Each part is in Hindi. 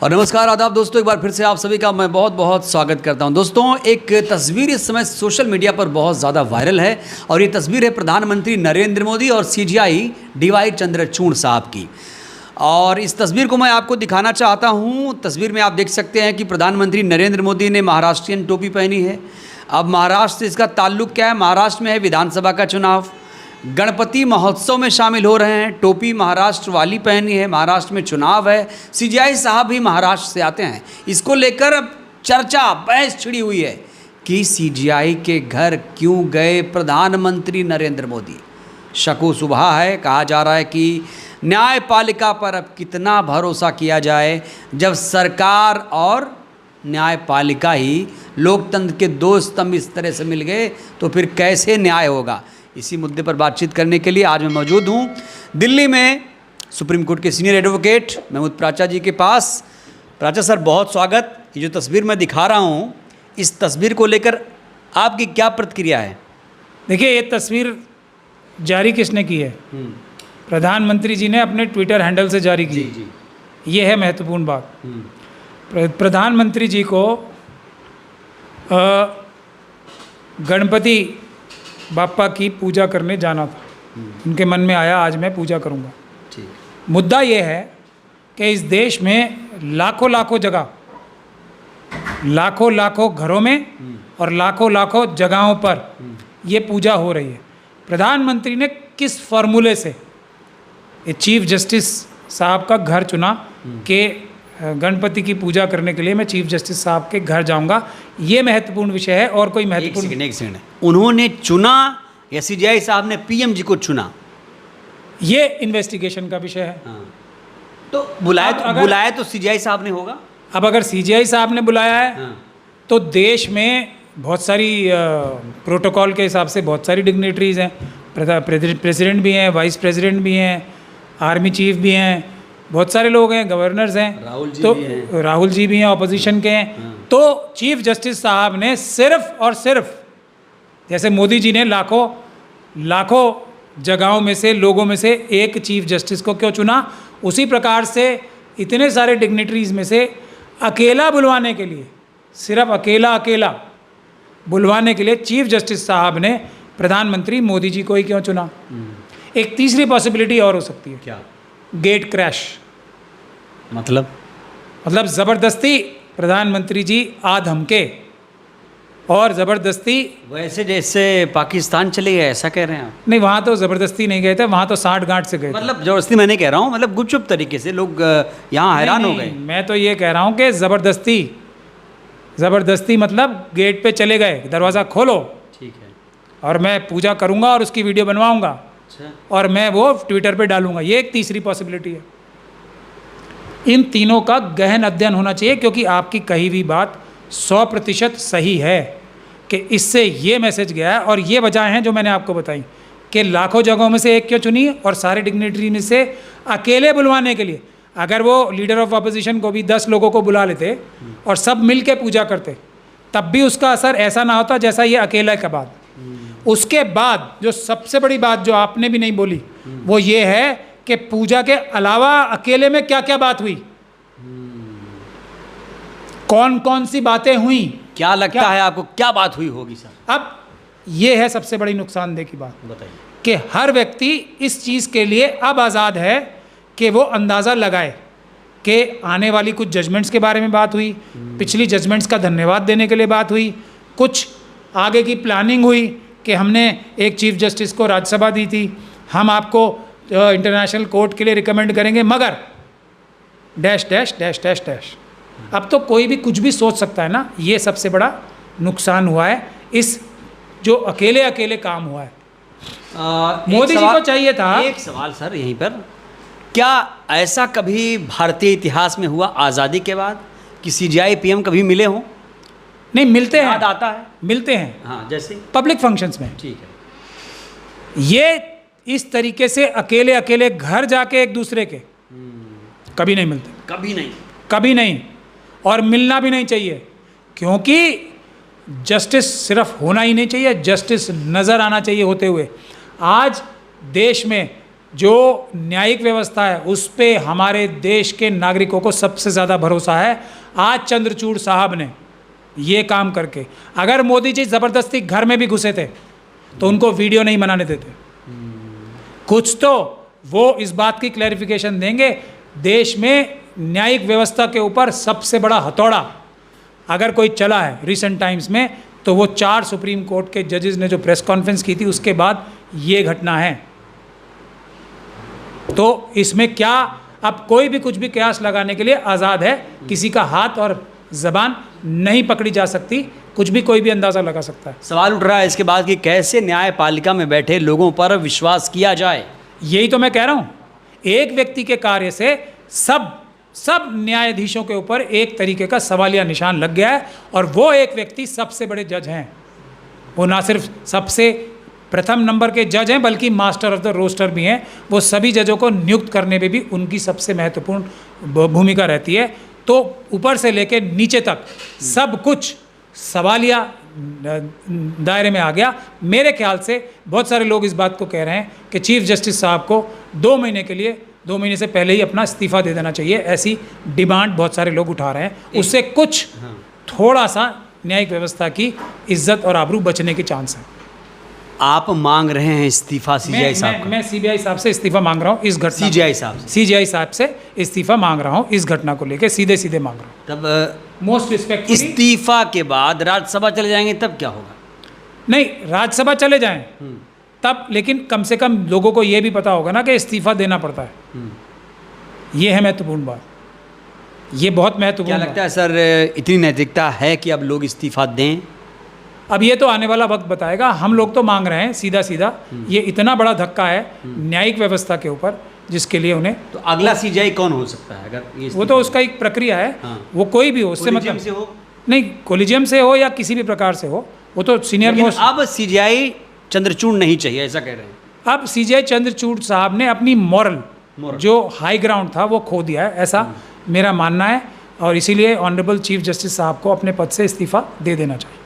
और नमस्कार आदाब दोस्तों, एक बार फिर से आप सभी का मैं बहुत बहुत स्वागत करता हूं। दोस्तों, एक तस्वीर इस समय सोशल मीडिया पर बहुत ज़्यादा वायरल है और ये तस्वीर है प्रधानमंत्री नरेंद्र मोदी और सीजीआई डीवाई चंद्रचूड़ साहब की। और इस तस्वीर को मैं आपको दिखाना चाहता हूं। तस्वीर में आप देख सकते हैं कि प्रधानमंत्री नरेंद्र मोदी ने महाराष्ट्रियन टोपी पहनी है। अब महाराष्ट्र से इसका ताल्लुक क्या है? महाराष्ट्र में है विधानसभा का चुनाव, गणपति महोत्सव में शामिल हो रहे हैं। टोपी महाराष्ट्र वाली पहनी है, महाराष्ट्र में चुनाव है। सीजीआई साहब भी महाराष्ट्र से आते हैं। इसको लेकर अब चर्चा बहस छिड़ी हुई है कि सीजीआई के घर क्यों गए प्रधानमंत्री नरेंद्र मोदी। शको सुबह है। कहा जा रहा है कि न्यायपालिका पर अब कितना भरोसा किया जाए जब सरकार और न्यायपालिका ही लोकतंत्र के दो स्तंभ इस तरह से मिल गए तो फिर कैसे न्याय होगा। इसी मुद्दे पर बातचीत करने के लिए आज मैं मौजूद हूँ दिल्ली में सुप्रीम कोर्ट के सीनियर एडवोकेट महमूद प्राचा जी के पास। प्राचा सर, बहुत स्वागत। ये जो तस्वीर मैं दिखा रहा हूँ, इस तस्वीर को लेकर आपकी क्या प्रतिक्रिया है? देखिए, ये तस्वीर जारी किसने की है? प्रधानमंत्री जी ने अपने ट्विटर हैंडल से जारी की। जी। ये है महत्वपूर्ण बात। प्रधानमंत्री जी को गणपति बाप्पा की पूजा करने जाना था। उनके मन में आया आज मैं पूजा करूंगा। ठीक। मुद्दा ये है कि इस देश में लाखों जगह, लाखों घरों में और लाखों जगहों पर ये पूजा हो रही है। प्रधानमंत्री ने किस फॉर्मूले से चीफ जस्टिस साहब का घर चुना कि गणपति की पूजा करने के लिए मैं चीफ जस्टिस साहब के घर जाऊंगा? ये महत्वपूर्ण विषय है। और कोई महत्वपूर्ण एक सेकंड उन्होंने चुना या सीजीआई साहब ने पीएम जी को चुना? ये इन्वेस्टिगेशन का विषय है। तो बुलाया तो सीजीआई साहब ने होगा। अब अगर सीजीआई साहब ने बुलाया है तो देश में बहुत सारी प्रोटोकॉल के हिसाब से बहुत सारी डिग्नेटरीज हैं। प्रेसिडेंट भी हैं, वाइस प्रेसिडेंट भी हैं, आर्मी चीफ भी हैं, बहुत सारे लोग हैं, गवर्नर्स हैं, राहुल जी भी हैं, ऑपोजिशन के हैं। तो चीफ जस्टिस साहब ने सिर्फ और सिर्फ, जैसे मोदी जी ने लाखों जगहों में से, लोगों में से एक चीफ जस्टिस को क्यों चुना, उसी प्रकार से इतने सारे डिग्नेटरीज में से अकेला बुलवाने के लिए, सिर्फ अकेला बुलवाने के लिए चीफ जस्टिस साहब ने प्रधानमंत्री मोदी जी को ही क्यों चुना? एक तीसरी पॉसिबिलिटी और हो सकती है। क्या? Gate crash. मतलब ज़बरदस्ती प्रधानमंत्री जी आ धमके और ज़बरदस्ती, वैसे जैसे पाकिस्तान चले गए ऐसा कह रहे हैं आप? नहीं, वहाँ तो ज़बरदस्ती नहीं गए थे, वहाँ तो साठ गांठ से गए। मतलब ज़बरदस्ती मैं नहीं कह रहा हूँ, मतलब गुपचुप तरीके से लोग यहाँ हैरान हो गए। मैं तो ये कह रहा हूँ कि ज़बरदस्ती मतलब गेट पे चले गए, दरवाज़ा खोलो, ठीक है, और मैं पूजा करूँगा और उसकी वीडियो बनवाऊँगा। अच्छा। और मैं वो ट्विटर पे डालूंगा। ये एक तीसरी पॉसिबिलिटी है। इन तीनों का गहन अध्ययन होना चाहिए, क्योंकि आपकी कही हुई बात 100% सही है कि इससे ये मैसेज गया है। और ये वजह हैं जो मैंने आपको बताई कि लाखों जगहों में से एक क्यों चुनी और सारे डिग्नेटरी में से अकेले बुलवाने के लिए। अगर वो लीडर ऑफ अपोजिशन को भी 10 लोगों को बुला लेते और सब मिल के पूजा करते, तब भी उसका असर ऐसा ना होता जैसा ये अकेला के बाद। उसके बाद जो सबसे बड़ी बात जो आपने भी नहीं बोली, वो ये है कि पूजा के अलावा अकेले में क्या क्या बात हुई, कौन कौन सी बातें हुई। क्या लगता है आपको, क्या बात हुई होगी सर? अब ये है सबसे बड़ी नुकसानदेह की बात, बताइए, कि हर व्यक्ति इस चीज़ के लिए अब आज़ाद है कि वो अंदाज़ा लगाए कि आने वाली कुछ जजमेंट्स के बारे में बात हुई, पिछली जजमेंट्स का धन्यवाद देने के लिए बात हुई, कुछ आगे की प्लानिंग हुई कि हमने एक चीफ जस्टिस को राज्यसभा दी थी, हम आपको इंटरनेशनल कोर्ट के लिए रिकमेंड करेंगे, मगर dash dash dash dash dash. अब तो कोई भी कुछ भी सोच सकता है ना। ये सबसे बड़ा नुकसान हुआ है इस जो अकेले काम हुआ है। मोदी जी को चाहिए था। एक सवाल सर यहीं पर, क्या ऐसा कभी भारतीय इतिहास में हुआ आज़ादी के बाद कि सीजीआई पीएम कभी मिले हों? नहीं, मिलते हैं, याद आता है, मिलते हैं। हाँ, जैसे पब्लिक फंक्शंस में। ठीक है। ये इस तरीके से अकेले घर जाके एक दूसरे के कभी नहीं मिलते, कभी नहीं, और मिलना भी नहीं चाहिए, क्योंकि जस्टिस सिर्फ होना ही नहीं चाहिए, जस्टिस नज़र आना चाहिए होते हुए। आज देश में जो न्यायिक व्यवस्था है उस पे हमारे देश के नागरिकों को सबसे ज़्यादा भरोसा है। आज चंद्रचूड़ साहब ने ये काम करके, अगर मोदी जी ज़बरदस्ती घर में भी घुसे थे तो उनको वीडियो नहीं बनाने देते। कुछ तो वो इस बात की क्लैरिफिकेशन देंगे। देश में न्यायिक व्यवस्था के ऊपर सबसे बड़ा हथौड़ा अगर कोई चला है रिसेंट टाइम्स में तो वो 4 सुप्रीम कोर्ट के जजेस ने जो प्रेस कॉन्फ्रेंस की थी उसके बाद ये घटना है। तो इसमें क्या, अब कोई भी कुछ भी कयास लगाने के लिए आज़ाद है, किसी का हाथ और ज़बान नहीं पकड़ी जा सकती, कुछ भी कोई भी अंदाज़ा लगा सकता है। सवाल उठ रहा है इसके बाद कि कैसे न्यायपालिका में बैठे लोगों पर विश्वास किया जाए। यही तो मैं कह रहा हूँ, एक व्यक्ति के कार्य से सब न्यायाधीशों के ऊपर एक तरीके का सवालिया निशान लग गया है। और वो एक व्यक्ति सबसे बड़े जज हैं, वो ना सिर्फ सबसे प्रथम नंबर के जज हैं बल्कि मास्टर ऑफ द रोस्टर भी हैं। वो सभी जजों को नियुक्त करने में भी उनकी सबसे महत्वपूर्ण भूमिका रहती है। तो ऊपर से लेकर नीचे तक सब कुछ सवालिया दायरे में आ गया। मेरे ख्याल से बहुत सारे लोग इस बात को कह रहे हैं कि चीफ जस्टिस साहब को 2 महीने के लिए, 2 महीने से पहले ही अपना इस्तीफ़ा दे देना चाहिए, ऐसी डिमांड बहुत सारे लोग उठा रहे हैं। उससे कुछ थोड़ा सा न्यायिक व्यवस्था की इज्जत और आबरू बचने के चांस हैं। आप मांग रहे हैं इस्तीफा सीजीआई साहब का? मैं सीबीआई साहब से इस्तीफा मांग रहा हूँ इस घटना। सीजीआई साहब से इस्तीफा मांग रहा हूँ इस घटना को लेकर, सीधे मांग रहा हूँ। तब मोस्ट रिस्पेक्ट, इस्तीफा के बाद राज्यसभा चले जाएंगे तब क्या होगा? नहीं, राज्यसभा चले जाएं तब, लेकिन कम से कम लोगों को ये भी पता होगा ना कि इस्तीफा देना पड़ता है। ये है महत्वपूर्ण बात, ये बहुत महत्वपूर्ण। क्या लगता है सर, इतनी नैतिकता है कि अब लोग इस्तीफा दें? अब ये तो आने वाला वक्त बताएगा। हम लोग तो मांग रहे हैं सीधा। ये इतना बड़ा धक्का है न्यायिक व्यवस्था के ऊपर जिसके लिए उन्हें, तो अगला सीजीआई कौन हो सकता है अगर ये? वो तो उसका एक प्रक्रिया है। वो कोई भी हो, उससे मतलब से हो? नहीं, कोलिजियम से हो या किसी भी प्रकार से हो, वो तो सीनियर मोस्ट। अब सीजीआई चंद्रचूड़ नहीं चाहिए ऐसा कह रहे हैं? अब सीजीआई चंद्रचूड़ साहब ने अपनी मॉरल जो हाई ग्राउंड था वो खो दिया है, ऐसा मेरा मानना है। और इसीलिए ऑनरेबल चीफ जस्टिस साहब को अपने पद से इस्तीफा दे देना चाहिए।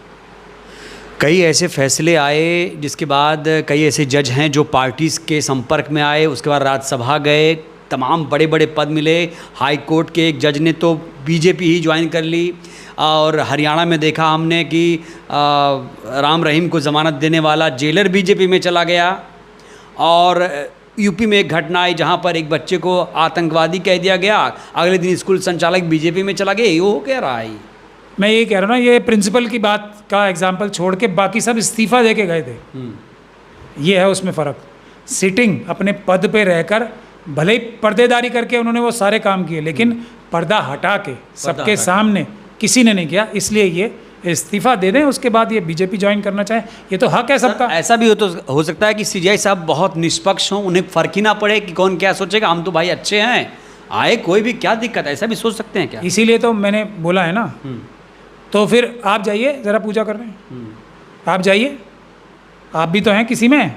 कई ऐसे फैसले आए जिसके बाद कई ऐसे जज हैं जो पार्टीज़ के संपर्क में आए, उसके बाद राज्यसभा गए, तमाम बड़े बड़े पद मिले। हाई कोर्ट के एक जज ने तो बीजेपी ही ज्वाइन कर ली, और हरियाणा में देखा हमने कि राम रहीम को ज़मानत देने वाला जेलर बीजेपी में चला गया। और यूपी में एक घटना आई जहां पर एक बच्चे को आतंकवादी कह दिया गया, अगले दिन स्कूल संचालक बीजेपी में चला गया। ये हो क्या रहा है? मैं ये कह रहा हूँ ना, ये प्रिंसिपल की बात का एग्जाम्पल छोड़ के बाकी सब इस्तीफ़ा दे के गए थे। ये है उसमें फ़र्क। सिटिंग अपने पद पे रहकर भले ही पर्देदारी करके उन्होंने वो सारे काम किए, लेकिन पर्दा हटा के सबके सामने किसी ने नहीं किया, इसलिए ये इस्तीफ़ा दे दें। उसके बाद ये बीजेपी ज्वाइन करना चाहे, ये तो हक है सबका। ऐसा भी हो सकता है कि सीजीआई साहब बहुत निष्पक्ष हों, उन्हें फ़र्क ही ना पड़े कि कौन क्या सोचेगा, हम तो भाई अच्छे हैं, आए कोई भी क्या दिक्कत है, ऐसा भी सोच सकते हैं क्या? इसीलिए तो मैंने बोला है ना। तो फिर आप जाइए, ज़रा पूजा कर रहे हैं, आप जाइए, आप भी तो हैं किसी में।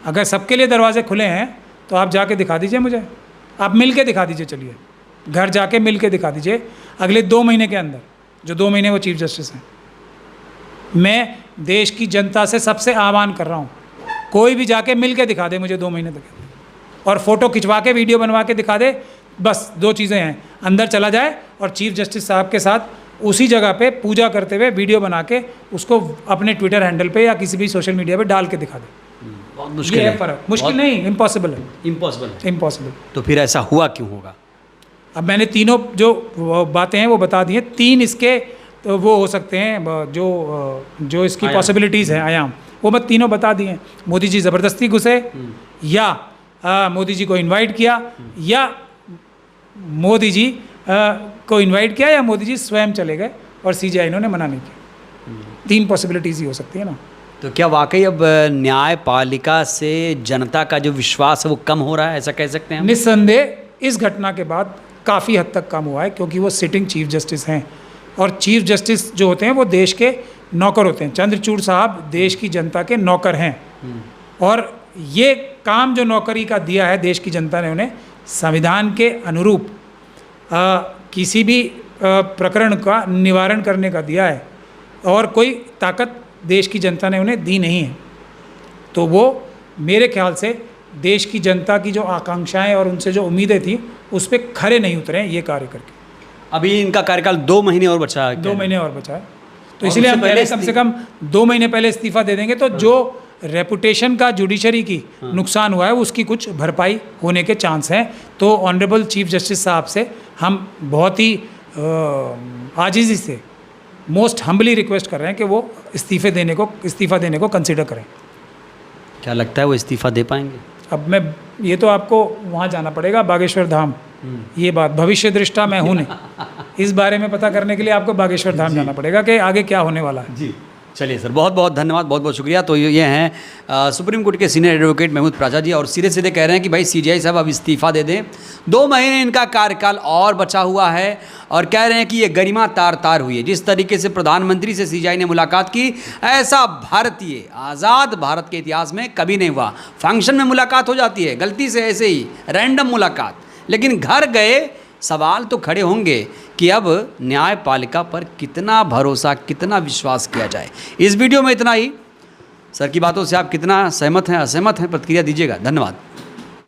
अगर सबके लिए दरवाजे खुले हैं तो आप जाके दिखा दीजिए मुझे, आप मिल के दिखा दीजिए। चलिए घर जाके मिल के दिखा दीजिए अगले 2 महीने के अंदर, जो 2 महीने वो चीफ जस्टिस हैं। मैं देश की जनता से सबसे आह्वान कर रहा हूँ, कोई भी जाके मिल के दिखा दे मुझे 2 महीने तक, और फ़ोटो खिंचवा के वीडियो बनवा के दिखा दे। बस 2 चीज़ें हैं, अंदर चला जाए और चीफ जस्टिस साहब के साथ उसी जगह पे पूजा करते हुए वीडियो बना के उसको अपने ट्विटर हैंडल पे या किसी भी सोशल मीडिया पे डाल के दिखा दे। बहुत मुश्किल है है। फ़र्क, मुश्किल नहीं, इम्पॉसिबल है। इम्पॉसिबल। तो फिर ऐसा हुआ क्यों होगा? अब मैंने तीनों जो बातें हैं वो बता दी हैं। 3 इसके तो वो हो सकते हैं, जो इसकी पॉसिबिलिटीज़ हैं, आयाम, वो मैं तीनों बता दिए हैं। मोदी जी ज़बरदस्ती घुसे, या मोदी जी को इनवाइट किया, या मोदी जी को इनवाइट किया, या मोदी जी स्वयं चले गए और सीजीआई इन्होंने मना नहीं किया। 3 पॉसिबिलिटीज़ ही हो सकती है ना। तो क्या वाकई अब न्यायपालिका से जनता का जो विश्वास है वो कम हो रहा है, ऐसा कह सकते हैं? निस्संदेह इस घटना के बाद काफ़ी हद तक कम हुआ है, क्योंकि वो सिटिंग चीफ जस्टिस हैं, और चीफ जस्टिस जो होते हैं वो देश के नौकर होते हैं। चंद्रचूड़ साहब देश की जनता के नौकर हैं, और ये काम जो नौकरी का दिया है देश की जनता ने उन्हें, संविधान के अनुरूप किसी भी प्रकरण का निवारण करने का दिया है, और कोई ताकत देश की जनता ने उन्हें दी नहीं है। तो वो मेरे ख्याल से देश की जनता की जो आकांक्षाएं और उनसे जो उम्मीदें थी उस पर खरे नहीं उतरे हैं ये कार्य करके। अभी इनका कार्यकाल 2 महीने और बचा है। 2 महीने और बचा है, तो और इसलिए उससे हम पहले पहले कम से कम 2 महीने पहले इस्तीफा दे देंगे, तो जो रेपुटेशन का जुडिशरी की नुकसान हुआ है उसकी कुछ भरपाई होने के चांस हैं। तो ऑनरेबल चीफ जस्टिस साहब से हम बहुत ही आजिज़ी से मोस्ट हम्बली रिक्वेस्ट कर रहे हैं कि वो इस्तीफ़ा देने को कंसिडर करें। क्या लगता है वो इस्तीफा दे पाएंगे? अब मैं ये तो आपको वहाँ जाना पड़ेगा, बागेश्वर धाम। ये बात भविष्य दृष्टा मैं हूँ नहीं, इस बारे में पता करने के लिए आपको बागेश्वर धाम जाना पड़ेगा कि आगे क्या होने वाला है। जी चलिए सर, बहुत बहुत धन्यवाद, बहुत बहुत शुक्रिया। तो ये हैं सुप्रीम कोर्ट के सीनियर एडवोकेट महमूद प्राचा जी, और सीधे सीधे कह रहे हैं कि भाई सीजीआई साहब अब इस्तीफा दे दें, 2 महीने इनका कार्यकाल और बचा हुआ है, और कह रहे हैं कि ये गरिमा तार तार हुई है। जिस तरीके से प्रधानमंत्री से सीजीआई ने मुलाकात की, ऐसा भारतीय आज़ाद भारत के इतिहास में कभी नहीं हुआ। फंक्शन में मुलाकात हो जाती है, गलती से ऐसे ही रैंडम मुलाकात, लेकिन घर गए सवाल तो खड़े होंगे कि अब न्यायपालिका पर कितना भरोसा, कितना विश्वास किया जाए। इस वीडियो में इतना ही। सर की बातों से आप कितना सहमत हैं, असहमत हैं, प्रतिक्रिया दीजिएगा। धन्यवाद।